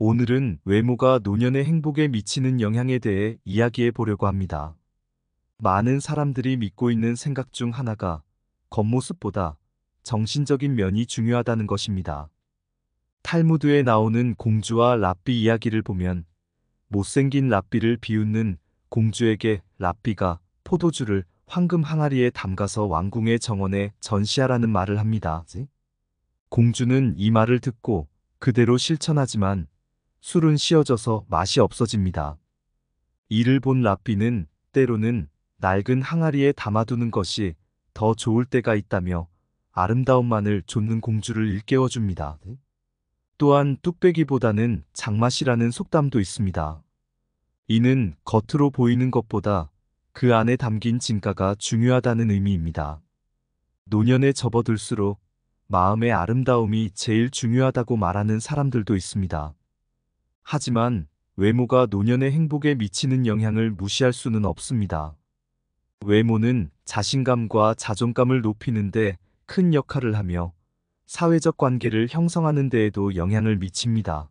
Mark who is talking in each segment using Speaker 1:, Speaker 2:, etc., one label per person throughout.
Speaker 1: 오늘은 외모가 노년의 행복에 미치는 영향에 대해 이야기해 보려고 합니다. 많은 사람들이 믿고 있는 생각 중 하나가 겉모습보다 정신적인 면이 중요하다는 것입니다. 탈무드에 나오는 공주와 랍비 이야기를 보면 못생긴 랍비를 비웃는 공주에게 랍비가 포도주를 황금 항아리에 담가서 왕궁의 정원에 전시하라는 말을 합니다. 공주는 이 말을 듣고 그대로 실천하지만 술은 쉬어져서 맛이 없어집니다. 이를 본 랍비는 때로는 낡은 항아리에 담아두는 것이 더 좋을 때가 있다며 아름다움만을 좇는 공주를 일깨워줍니다. 또한 뚝배기보다는 장맛이라는 속담도 있습니다. 이는 겉으로 보이는 것보다 그 안에 담긴 진가가 중요하다는 의미입니다. 노년에 접어들수록 마음의 아름다움이 제일 중요하다고 말하는 사람들도 있습니다. 하지만 외모가 노년의 행복에 미치는 영향을 무시할 수는 없습니다. 외모는 자신감과 자존감을 높이는데 큰 역할을 하며 사회적 관계를 형성하는 데에도 영향을 미칩니다.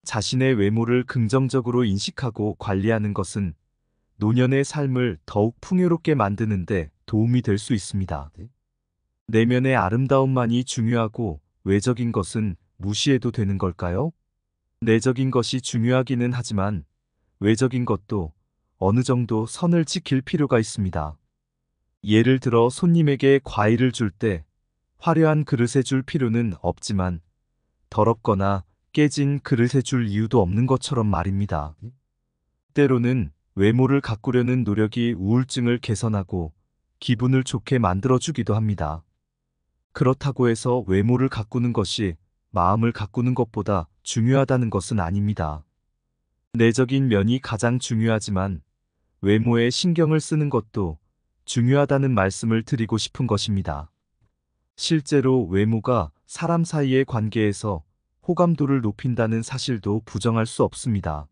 Speaker 1: 자신의 외모를 긍정적으로 인식하고 관리하는 것은 노년의 삶을 더욱 풍요롭게 만드는 데 도움이 될 수 있습니다. 내면의 아름다움만이 중요하고 외적인 것은 무시해도 되는 걸까요? 내적인 것이 중요하기는 하지만 외적인 것도 어느 정도 선을 지킬 필요가 있습니다. 예를 들어 손님에게 과일을 줄 때 화려한 그릇에 줄 필요는 없지만 더럽거나 깨진 그릇에 줄 이유도 없는 것처럼 말입니다. 때로는 외모를 가꾸려는 노력이 우울증을 개선하고 기분을 좋게 만들어주기도 합니다. 그렇다고 해서 외모를 가꾸는 것이 마음을 가꾸는 것보다 중요하다는 것은 아닙니다. 내적인 면이 가장 중요하지만 외모에 신경을 쓰는 것도 중요하다는 말씀을 드리고 싶은 것입니다. 실제로 외모가 사람 사이의 관계에서 호감도를 높인다는 사실도 부정할 수 없습니다.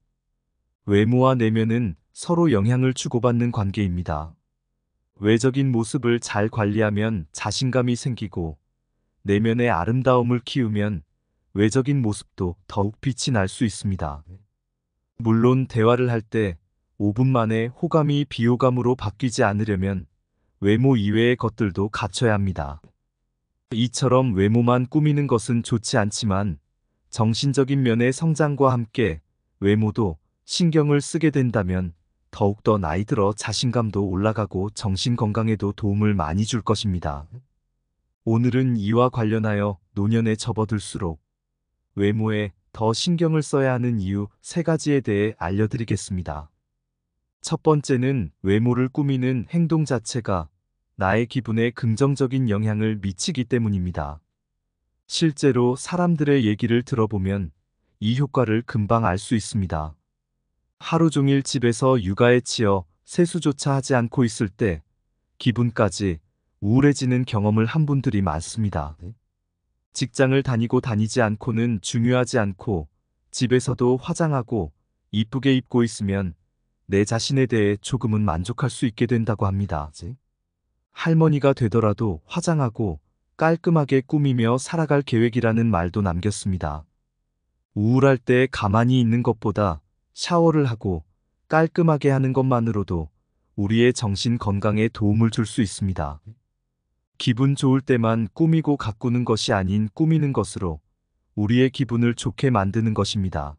Speaker 1: 외모와 내면은 서로 영향을 주고받는 관계입니다. 외적인 모습을 잘 관리하면 자신감이 생기고 내면의 아름다움을 키우면 외적인 모습도 더욱 빛이 날 수 있습니다. 물론 대화를 할 때 5분 만에 호감이 비호감으로 바뀌지 않으려면 외모 이외의 것들도 갖춰야 합니다. 이처럼 외모만 꾸미는 것은 좋지 않지만 정신적인 면의 성장과 함께 외모도 신경을 쓰게 된다면 더욱더 나이 들어 자신감도 올라가고 정신 건강에도 도움을 많이 줄 것입니다. 오늘은 이와 관련하여 노년에 접어들수록 외모에 더 신경을 써야 하는 이유 3가지에 대해 알려드리겠습니다. 첫 번째는 외모를 꾸미는 행동 자체가 나의 기분에 긍정적인 영향을 미치기 때문입니다. 실제로 사람들의 얘기를 들어보면 이 효과를 금방 알 수 있습니다. 하루 종일 집에서 육아에 치여 세수조차 하지 않고 있을 때 기분까지 우울해지는 경험을 한 분들이 많습니다. 직장을 다니고 다니지 않고는 중요하지 않고 집에서도 화장하고 이쁘게 입고 있으면 내 자신에 대해 조금은 만족할 수 있게 된다고 합니다. 할머니가 되더라도 화장하고 깔끔하게 꾸미며 살아갈 계획이라는 말도 남겼습니다. 우울할 때 가만히 있는 것보다 샤워를 하고 깔끔하게 하는 것만으로도 우리의 정신 건강에 도움을 줄 수 있습니다. 기분 좋을 때만 꾸미고 가꾸는 것이 아닌 꾸미는 것으로 우리의 기분을 좋게 만드는 것입니다.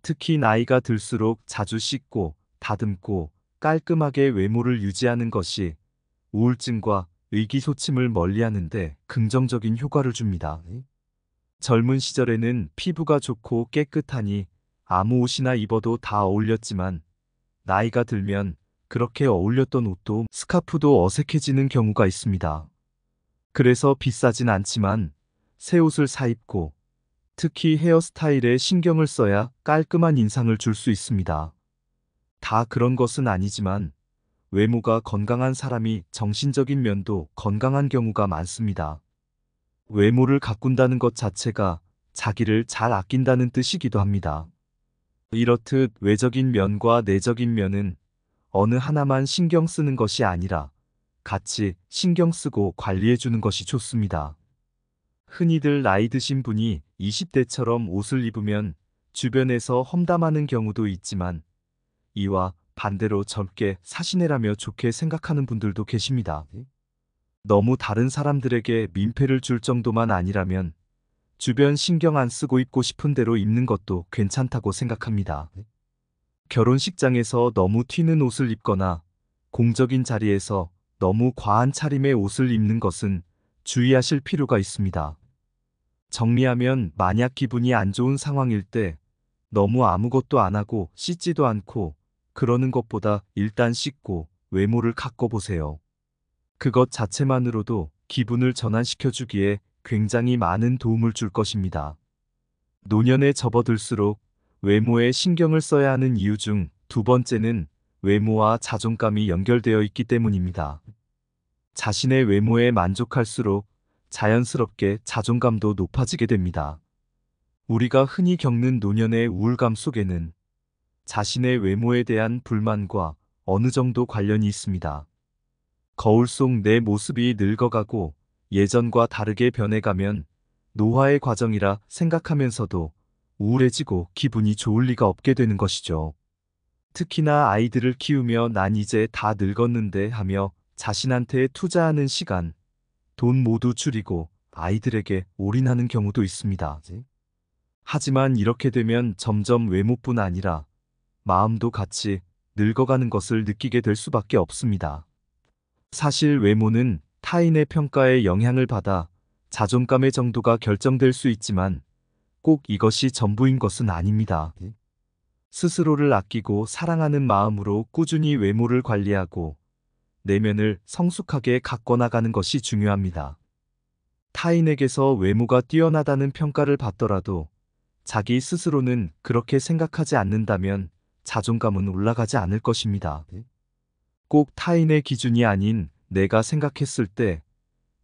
Speaker 1: 특히 나이가 들수록 자주 씻고 다듬고 깔끔하게 외모를 유지하는 것이 우울증과 의기소침을 멀리하는데 긍정적인 효과를 줍니다. 젊은 시절에는 피부가 좋고 깨끗하니 아무 옷이나 입어도 다 어울렸지만 나이가 들면 그렇게 어울렸던 옷도 스카프도 어색해지는 경우가 있습니다. 그래서 비싸진 않지만 새 옷을 사입고 특히 헤어스타일에 신경을 써야 깔끔한 인상을 줄 수 있습니다. 다 그런 것은 아니지만 외모가 건강한 사람이 정신적인 면도 건강한 경우가 많습니다. 외모를 가꾼다는 것 자체가 자기를 잘 아낀다는 뜻이기도 합니다. 이렇듯 외적인 면과 내적인 면은 어느 하나만 신경 쓰는 것이 아니라 같이 신경 쓰고 관리해 주는 것이 좋습니다. 흔히들 나이 드신 분이 20대처럼 옷을 입으면 주변에서 험담하는 경우도 있지만 이와 반대로 젊게 사시네라며 좋게 생각하는 분들도 계십니다. 너무 다른 사람들에게 민폐를 줄 정도만 아니라면 주변 신경 안 쓰고 입고 싶은 대로 입는 것도 괜찮다고 생각합니다. 결혼식장에서 너무 튀는 옷을 입거나 공적인 자리에서 너무 과한 차림의 옷을 입는 것은 주의하실 필요가 있습니다. 정리하면 만약 기분이 안 좋은 상황일 때 너무 아무것도 안 하고 씻지도 않고 그러는 것보다 일단 씻고 외모를 가꿔보세요. 그것 자체만으로도 기분을 전환시켜주기에 굉장히 많은 도움을 줄 것입니다. 노년에 접어들수록 외모에 신경을 써야 하는 이유 중 두 번째는 외모와 자존감이 연결되어 있기 때문입니다. 자신의 외모에 만족할수록 자연스럽게 자존감도 높아지게 됩니다. 우리가 흔히 겪는 노년의 우울감 속에는 자신의 외모에 대한 불만과 어느 정도 관련이 있습니다. 거울 속 내 모습이 늙어가고 예전과 다르게 변해가면 노화의 과정이라 생각하면서도 우울해지고 기분이 좋을 리가 없게 되는 것이죠. 특히나 아이들을 키우며 난 이제 다 늙었는데 하며 자신한테 투자하는 시간, 돈 모두 줄이고 아이들에게 올인하는 경우도 있습니다. 하지만 이렇게 되면 점점 외모뿐 아니라 마음도 같이 늙어가는 것을 느끼게 될 수밖에 없습니다. 사실 외모는 타인의 평가에 영향을 받아 자존감의 정도가 결정될 수 있지만 꼭 이것이 전부인 것은 아닙니다. 스스로를 아끼고 사랑하는 마음으로 꾸준히 외모를 관리하고 내면을 성숙하게 가꿔나가는 것이 중요합니다. 타인에게서 외모가 뛰어나다는 평가를 받더라도 자기 스스로는 그렇게 생각하지 않는다면 자존감은 올라가지 않을 것입니다. 꼭 타인의 기준이 아닌 내가 생각했을 때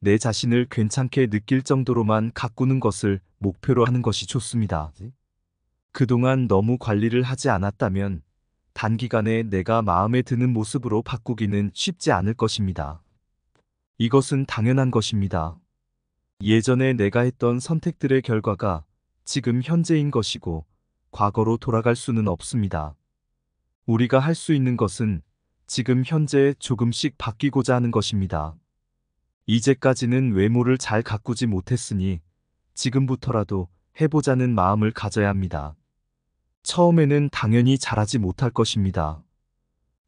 Speaker 1: 내 자신을 괜찮게 느낄 정도로만 가꾸는 것을 목표로 하는 것이 좋습니다. 그동안 너무 관리를 하지 않았다면 단기간에 내가 마음에 드는 모습으로 바꾸기는 쉽지 않을 것입니다. 이것은 당연한 것입니다. 예전에 내가 했던 선택들의 결과가 지금 현재인 것이고 과거로 돌아갈 수는 없습니다. 우리가 할 수 있는 것은 지금 현재 조금씩 바뀌고자 하는 것입니다. 이제까지는 외모를 잘 가꾸지 못했으니 지금부터라도 해보자는 마음을 가져야 합니다. 처음에는 당연히 잘하지 못할 것입니다.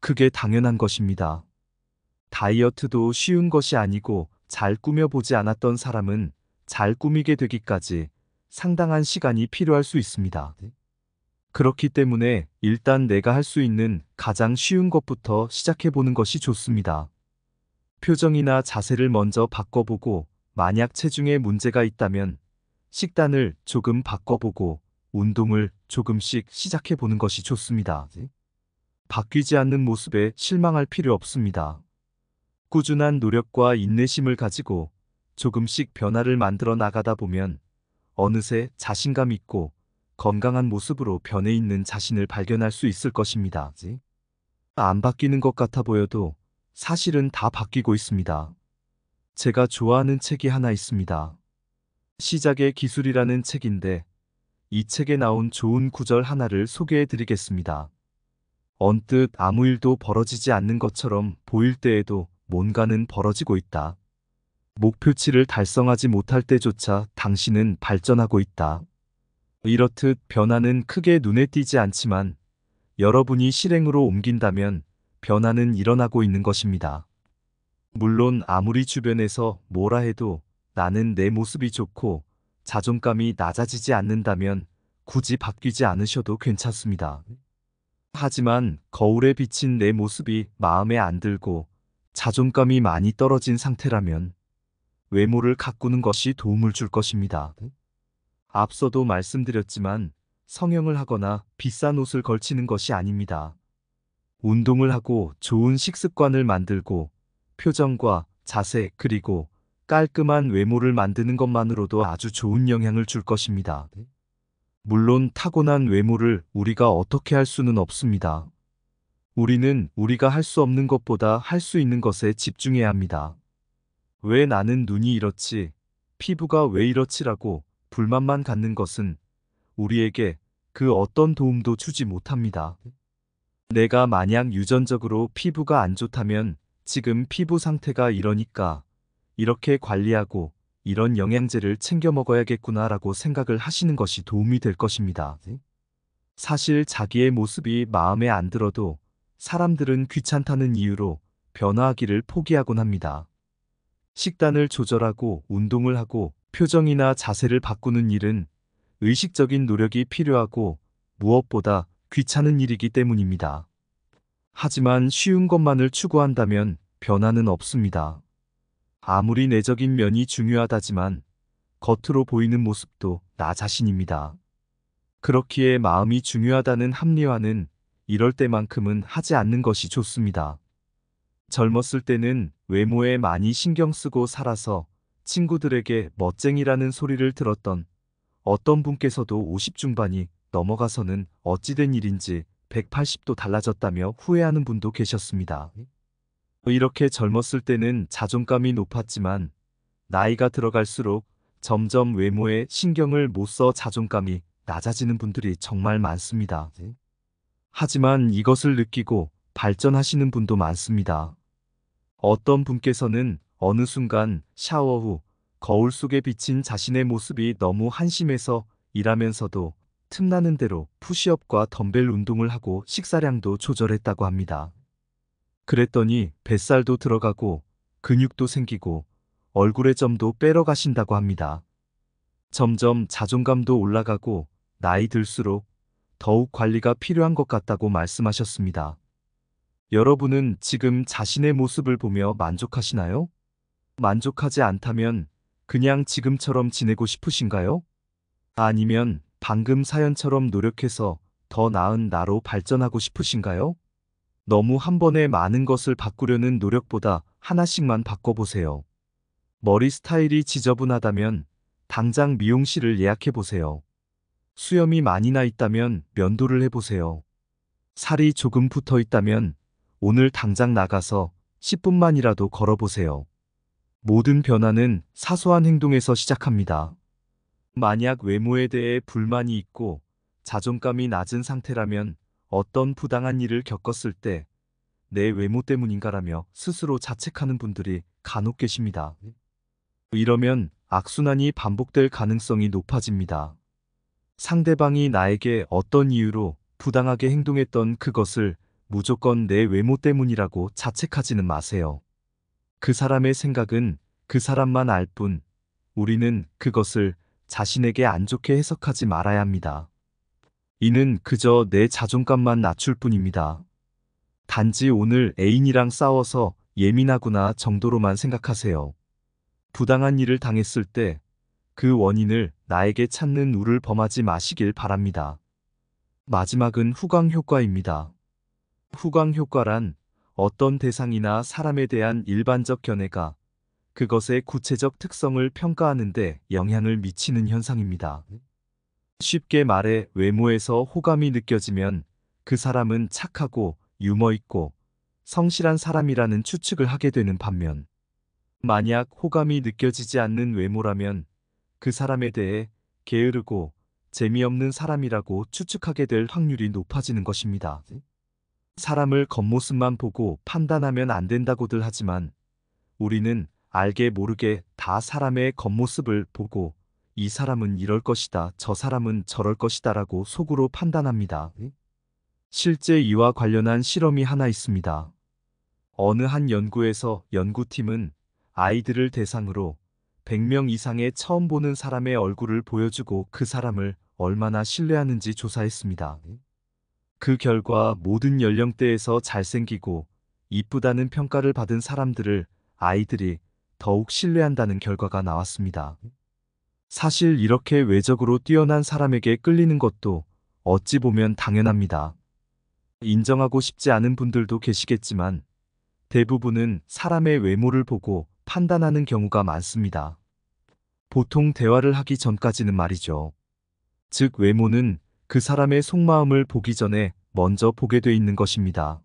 Speaker 1: 그게 당연한 것입니다. 다이어트도 쉬운 것이 아니고 잘 꾸며보지 않았던 사람은 잘 꾸미게 되기까지 상당한 시간이 필요할 수 있습니다. 그렇기 때문에 일단 내가 할 수 있는 가장 쉬운 것부터 시작해보는 것이 좋습니다. 표정이나 자세를 먼저 바꿔보고 만약 체중에 문제가 있다면 식단을 조금 바꿔보고 운동을 조금씩 시작해보는 것이 좋습니다. 바뀌지 않는 모습에 실망할 필요 없습니다. 꾸준한 노력과 인내심을 가지고 조금씩 변화를 만들어 나가다 보면 어느새 자신감 있고 건강한 모습으로 변해 있는 자신을 발견할 수 있을 것입니다. 안 바뀌는 것 같아 보여도 사실은 다 바뀌고 있습니다. 제가 좋아하는 책이 하나 있습니다. 시작의 기술이라는 책인데 이 책에 나온 좋은 구절 하나를 소개해 드리겠습니다. 언뜻 아무 일도 벌어지지 않는 것처럼 보일 때에도 뭔가는 벌어지고 있다. 목표치를 달성하지 못할 때조차 당신은 발전하고 있다. 이렇듯 변화는 크게 눈에 띄지 않지만 여러분이 실행으로 옮긴다면 변화는 일어나고 있는 것입니다. 물론 아무리 주변에서 뭐라 해도 나는 내 모습이 좋고 자존감이 낮아지지 않는다면 굳이 바뀌지 않으셔도 괜찮습니다. 하지만 거울에 비친 내 모습이 마음에 안 들고 자존감이 많이 떨어진 상태라면 외모를 가꾸는 것이 도움을 줄 것입니다. 앞서도 말씀드렸지만 성형을 하거나 비싼 옷을 걸치는 것이 아닙니다. 운동을 하고 좋은 식습관을 만들고 표정과 자세 그리고 깔끔한 외모를 만드는 것만으로도 아주 좋은 영향을 줄 것입니다. 물론 타고난 외모를 우리가 어떻게 할 수는 없습니다. 우리는 우리가 할 수 없는 것보다 할 수 있는 것에 집중해야 합니다. 왜 나는 눈이 이렇지, 피부가 왜 이렇지라고 불만만 갖는 것은 우리에게 그 어떤 도움도 주지 못합니다. 내가 만약 유전적으로 피부가 안 좋다면 지금 피부 상태가 이러니까 이렇게 관리하고 이런 영양제를 챙겨 먹어야겠구나라고 생각을 하시는 것이 도움이 될 것입니다. 사실 자기의 모습이 마음에 안 들어도 사람들은 귀찮다는 이유로 변화하기를 포기하곤 합니다. 식단을 조절하고 운동을 하고 표정이나 자세를 바꾸는 일은 의식적인 노력이 필요하고 무엇보다 귀찮은 일이기 때문입니다. 하지만 쉬운 것만을 추구한다면 변화는 없습니다. 아무리 내적인 면이 중요하다지만 겉으로 보이는 모습도 나 자신입니다. 그렇기에 마음이 중요하다는 합리화는 이럴 때만큼은 하지 않는 것이 좋습니다. 젊었을 때는 외모에 많이 신경 쓰고 살아서 친구들에게 멋쟁이라는 소리를 들었던 어떤 분께서도 50 중반이 넘어가서는 어찌된 일인지 180도 달라졌다며 후회하는 분도 계셨습니다. 이렇게 젊었을 때는 자존감이 높았지만 나이가 들어갈수록 점점 외모에 신경을 못 써 자존감이 낮아지는 분들이 정말 많습니다. 하지만 이것을 느끼고 발전하시는 분도 많습니다. 어떤 분께서는 어느 순간 샤워 후 거울 속에 비친 자신의 모습이 너무 한심해서 일하면서도 틈나는 대로 푸시업과 덤벨 운동을 하고 식사량도 조절했다고 합니다. 그랬더니 뱃살도 들어가고 근육도 생기고 얼굴의 점도 빼러 가신다고 합니다. 점점 자존감도 올라가고 나이 들수록 더욱 관리가 필요한 것 같다고 말씀하셨습니다. 여러분은 지금 자신의 모습을 보며 만족하시나요? 만족하지 않다면 그냥 지금처럼 지내고 싶으신가요? 아니면 방금 사연처럼 노력해서 더 나은 나로 발전하고 싶으신가요? 너무 한 번에 많은 것을 바꾸려는 노력보다 하나씩만 바꿔보세요. 머리 스타일이 지저분하다면 당장 미용실을 예약해보세요. 수염이 많이 나 있다면 면도를 해보세요. 살이 조금 붙어 있다면 오늘 당장 나가서 10분만이라도 걸어보세요. 모든 변화는 사소한 행동에서 시작합니다. 만약 외모에 대해 불만이 있고 자존감이 낮은 상태라면 어떤 부당한 일을 겪었을 때 내 외모 때문인가라며 스스로 자책하는 분들이 간혹 계십니다. 이러면 악순환이 반복될 가능성이 높아집니다. 상대방이 나에게 어떤 이유로 부당하게 행동했던 그것을 무조건 내 외모 때문이라고 자책하지는 마세요. 그 사람의 생각은 그 사람만 알 뿐, 우리는 그것을 자신에게 안 좋게 해석하지 말아야 합니다. 이는 그저 내 자존감만 낮출 뿐입니다. 단지 오늘 애인이랑 싸워서 예민하구나 정도로만 생각하세요. 부당한 일을 당했을 때 그 원인을 나에게 찾는 우를 범하지 마시길 바랍니다. 마지막은 후광 효과입니다. 후광 효과란 어떤 대상이나 사람에 대한 일반적 견해가 그것의 구체적 특성을 평가하는 데 영향을 미치는 현상입니다. 쉽게 말해 외모에서 호감이 느껴지면 그 사람은 착하고 유머 있고 성실한 사람이라는 추측을 하게 되는 반면, 만약 호감이 느껴지지 않는 외모라면 그 사람에 대해 게으르고 재미없는 사람이라고 추측하게 될 확률이 높아지는 것입니다. 사람을 겉모습만 보고 판단하면 안 된다고들 하지만 우리는 알게 모르게 다 사람의 겉모습을 보고 이 사람은 이럴 것이다, 저 사람은 저럴 것이다 라고 속으로 판단합니다. 실제 이와 관련한 실험이 하나 있습니다. 어느 한 연구에서 연구팀은 아이들을 대상으로 100명 이상의 처음 보는 사람의 얼굴을 보여주고 그 사람을 얼마나 신뢰하는지 조사했습니다. 그 결과 모든 연령대에서 잘생기고 이쁘다는 평가를 받은 사람들을 아이들이 더욱 신뢰한다는 결과가 나왔습니다. 사실 이렇게 외적으로 뛰어난 사람에게 끌리는 것도 어찌 보면 당연합니다. 인정하고 싶지 않은 분들도 계시겠지만 대부분은 사람의 외모를 보고 판단하는 경우가 많습니다. 보통 대화를 하기 전까지는 말이죠. 즉 외모는 그 사람의 속마음을 보기 전에 먼저 보게 돼 있는 것입니다.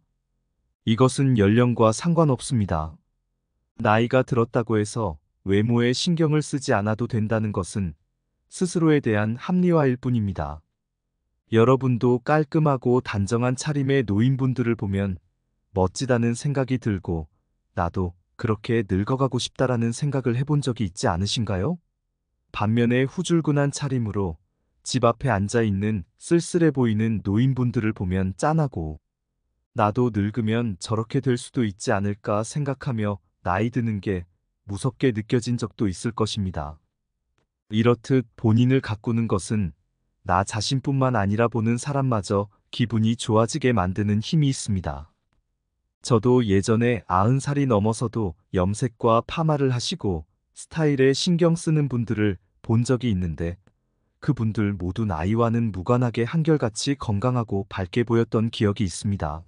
Speaker 1: 이것은 연령과 상관없습니다. 나이가 들었다고 해서 외모에 신경을 쓰지 않아도 된다는 것은 스스로에 대한 합리화일 뿐입니다. 여러분도 깔끔하고 단정한 차림의 노인분들을 보면 멋지다는 생각이 들고 나도 그렇게 늙어가고 싶다라는 생각을 해본 적이 있지 않으신가요? 반면에 후줄근한 차림으로 집 앞에 앉아 있는 쓸쓸해 보이는 노인분들을 보면 짠하고 나도 늙으면 저렇게 될 수도 있지 않을까 생각하며 나이 드는 게 무섭게 느껴진 적도 있을 것입니다. 이렇듯 본인을 가꾸는 것은 나 자신뿐만 아니라 보는 사람마저 기분이 좋아지게 만드는 힘이 있습니다. 저도 예전에 90살이 넘어서도 염색과 파마를 하시고 스타일에 신경 쓰는 분들을 본 적이 있는데 그분들 모두 나이와는 무관하게 한결같이 건강하고 밝게 보였던 기억이 있습니다.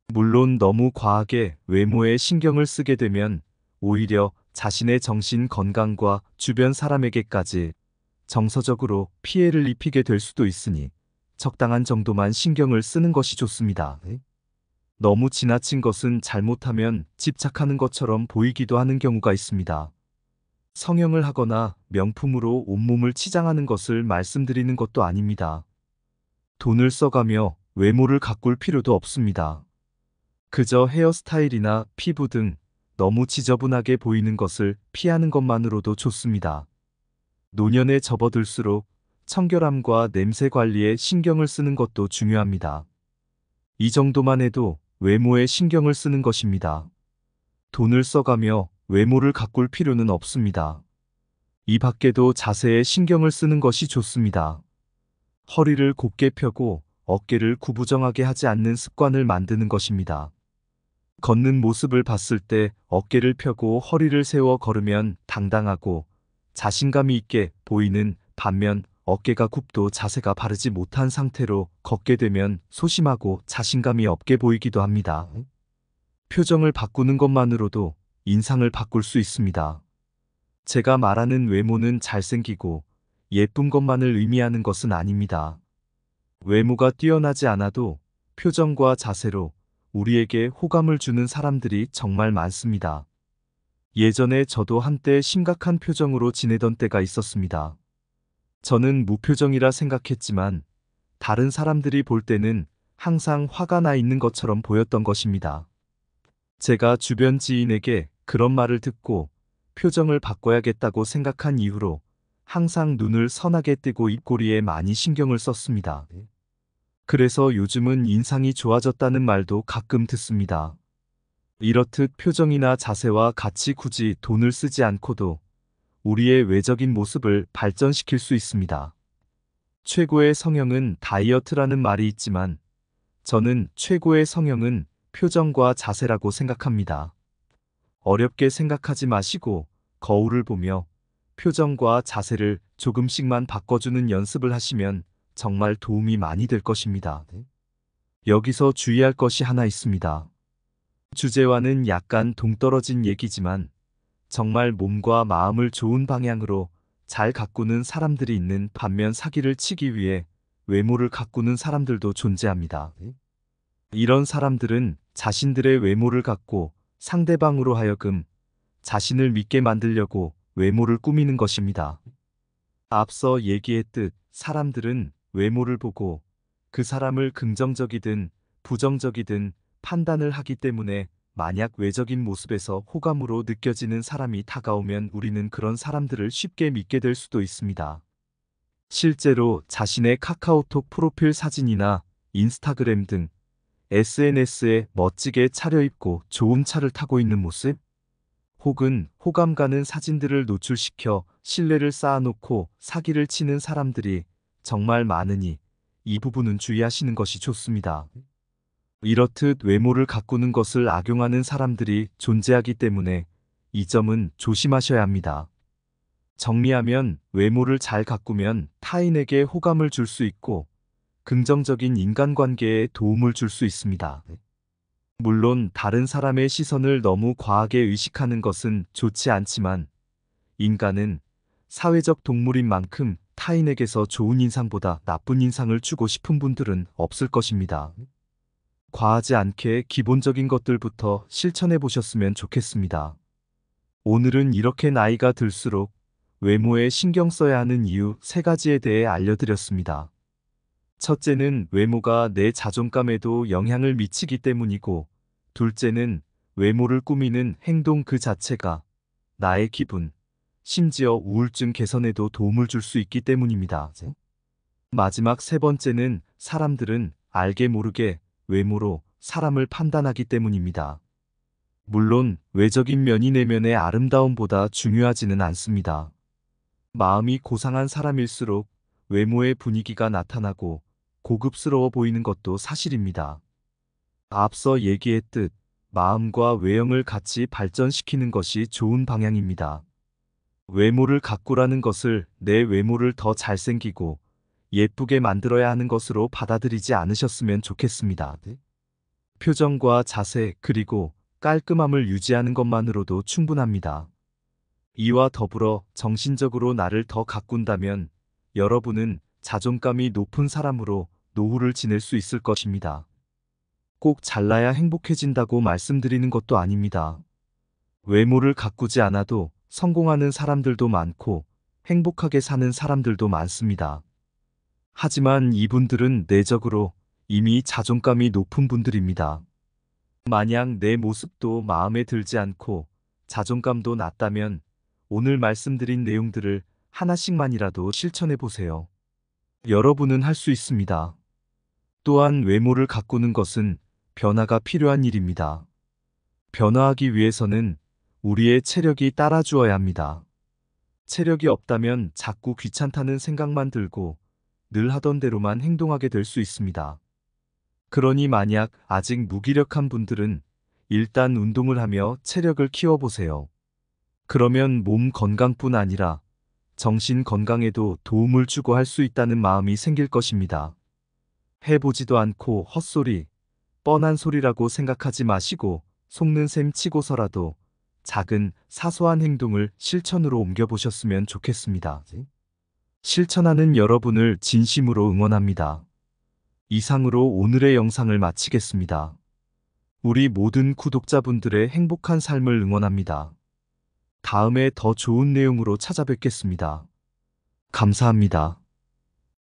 Speaker 1: 물론 너무 과하게 외모에 신경을 쓰게 되면 오히려 자신의 정신 건강과 주변 사람에게까지 정서적으로 피해를 입히게 될 수도 있으니 적당한 정도만 신경을 쓰는 것이 좋습니다. 너무 지나친 것은 잘못하면 집착하는 것처럼 보이기도 하는 경우가 있습니다. 성형을 하거나 명품으로 온몸을 치장하는 것을 말씀드리는 것도 아닙니다. 돈을 써가며 외모를 가꿀 필요도 없습니다. 그저 헤어스타일이나 피부 등 너무 지저분하게 보이는 것을 피하는 것만으로도 좋습니다. 노년에 접어들수록 청결함과 냄새 관리에 신경을 쓰는 것도 중요합니다. 이 정도만 해도 외모에 신경을 쓰는 것입니다. 돈을 써가며 외모를 가꿀 필요는 없습니다. 이 밖에도 자세에 신경을 쓰는 것이 좋습니다. 허리를 곧게 펴고 어깨를 구부정하게 하지 않는 습관을 만드는 것입니다. 걷는 모습을 봤을 때 어깨를 펴고 허리를 세워 걸으면 당당하고 자신감이 있게 보이는 반면 어깨가 굽도 자세가 바르지 못한 상태로 걷게 되면 소심하고 자신감이 없게 보이기도 합니다. 표정을 바꾸는 것만으로도 인상을 바꿀 수 있습니다. 제가 말하는 외모는 잘생기고 예쁜 것만을 의미하는 것은 아닙니다. 외모가 뛰어나지 않아도 표정과 자세로 우리에게 호감을 주는 사람들이 정말 많습니다. 예전에 저도 한때 심각한 표정으로 지내던 때가 있었습니다. 저는 무표정이라 생각했지만 다른 사람들이 볼 때는 항상 화가 나 있는 것처럼 보였던 것입니다. 제가 주변 지인에게 그런 말을 듣고 표정을 바꿔야겠다고 생각한 이후로 항상 눈을 선하게 뜨고 입꼬리에 많이 신경을 썼습니다. 그래서 요즘은 인상이 좋아졌다는 말도 가끔 듣습니다. 이렇듯 표정이나 자세와 같이 굳이 돈을 쓰지 않고도 우리의 외적인 모습을 발전시킬 수 있습니다. 최고의 성형은 다이어트라는 말이 있지만 저는 최고의 성형은 표정과 자세라고 생각합니다. 어렵게 생각하지 마시고 거울을 보며 표정과 자세를 조금씩만 바꿔주는 연습을 하시면 정말 도움이 많이 될 것입니다. 여기서 주의할 것이 하나 있습니다. 주제와는 약간 동떨어진 얘기지만 정말 몸과 마음을 좋은 방향으로 잘 가꾸는 사람들이 있는 반면 사기를 치기 위해 외모를 가꾸는 사람들도 존재합니다. 이런 사람들은 자신들의 외모를 갖고 상대방으로 하여금 자신을 믿게 만들려고 외모를 꾸미는 것입니다. 앞서 얘기했듯 사람들은 외모를 보고 그 사람을 긍정적이든 부정적이든 판단을 하기 때문에 만약 외적인 모습에서 호감으로 느껴지는 사람이 다가오면 우리는 그런 사람들을 쉽게 믿게 될 수도 있습니다. 실제로 자신의 카카오톡 프로필 사진이나 인스타그램 등 SNS에 멋지게 차려입고 좋은 차를 타고 있는 모습, 혹은 호감 가는 사진들을 노출시켜 신뢰를 쌓아놓고 사기를 치는 사람들이 정말 많으니 이 부분은 주의하시는 것이 좋습니다. 이렇듯 외모를 가꾸는 것을 악용하는 사람들이 존재하기 때문에 이 점은 조심하셔야 합니다. 정리하면 외모를 잘 가꾸면 타인에게 호감을 줄 수 있고 긍정적인 인간관계에 도움을 줄 수 있습니다. 물론 다른 사람의 시선을 너무 과하게 의식하는 것은 좋지 않지만 인간은 사회적 동물인 만큼 타인에게서 좋은 인상보다 나쁜 인상을 주고 싶은 분들은 없을 것입니다. 과하지 않게 기본적인 것들부터 실천해 보셨으면 좋겠습니다. 오늘은 이렇게 나이가 들수록 외모에 신경 써야 하는 이유 3가지에 대해 알려드렸습니다. 첫째는 외모가 내 자존감에도 영향을 미치기 때문이고, 둘째는 외모를 꾸미는 행동 그 자체가 나의 기분, 심지어 우울증 개선에도 도움을 줄 수 있기 때문입니다. 마지막 세 번째는 사람들은 알게 모르게 외모로 사람을 판단하기 때문입니다. 물론 외적인 면이 내면의 아름다움보다 중요하지는 않습니다. 마음이 고상한 사람일수록 외모의 분위기가 나타나고 고급스러워 보이는 것도 사실입니다. 앞서 얘기했듯 마음과 외형을 같이 발전시키는 것이 좋은 방향입니다. 외모를 가꾸라는 것을 내 외모를 더 잘생기고 예쁘게 만들어야 하는 것으로 받아들이지 않으셨으면 좋겠습니다. 표정과 자세 그리고 깔끔함을 유지하는 것만으로도 충분합니다. 이와 더불어 정신적으로 나를 더 가꾼다면 여러분은 자존감이 높은 사람으로 노후를 지낼 수 있을 것입니다. 꼭 잘나야 행복해진다고 말씀드리는 것도 아닙니다. 외모를 가꾸지 않아도 성공하는 사람들도 많고 행복하게 사는 사람들도 많습니다. 하지만 이분들은 내적으로 이미 자존감이 높은 분들입니다. 만약 내 모습도 마음에 들지 않고 자존감도 낮다면 오늘 말씀드린 내용들을 하나씩만이라도 실천해 보세요. 여러분은 할 수 있습니다. 또한 외모를 가꾸는 것은 변화가 필요한 일입니다. 변화하기 위해서는 우리의 체력이 따라주어야 합니다. 체력이 없다면 자꾸 귀찮다는 생각만 들고 늘 하던 대로만 행동하게 될 수 있습니다. 그러니 만약 아직 무기력한 분들은 일단 운동을 하며 체력을 키워보세요. 그러면 몸 건강뿐 아니라 정신 건강에도 도움을 주고 할 수 있다는 마음이 생길 것입니다. 해보지도 않고 헛소리, 뻔한 소리라고 생각하지 마시고 속는 셈 치고서라도 작은 사소한 행동을 실천으로 옮겨보셨으면 좋겠습니다. 실천하는 여러분을 진심으로 응원합니다. 이상으로 오늘의 영상을 마치겠습니다. 우리 모든 구독자분들의 행복한 삶을 응원합니다. 다음에 더 좋은 내용으로 찾아뵙겠습니다. 감사합니다.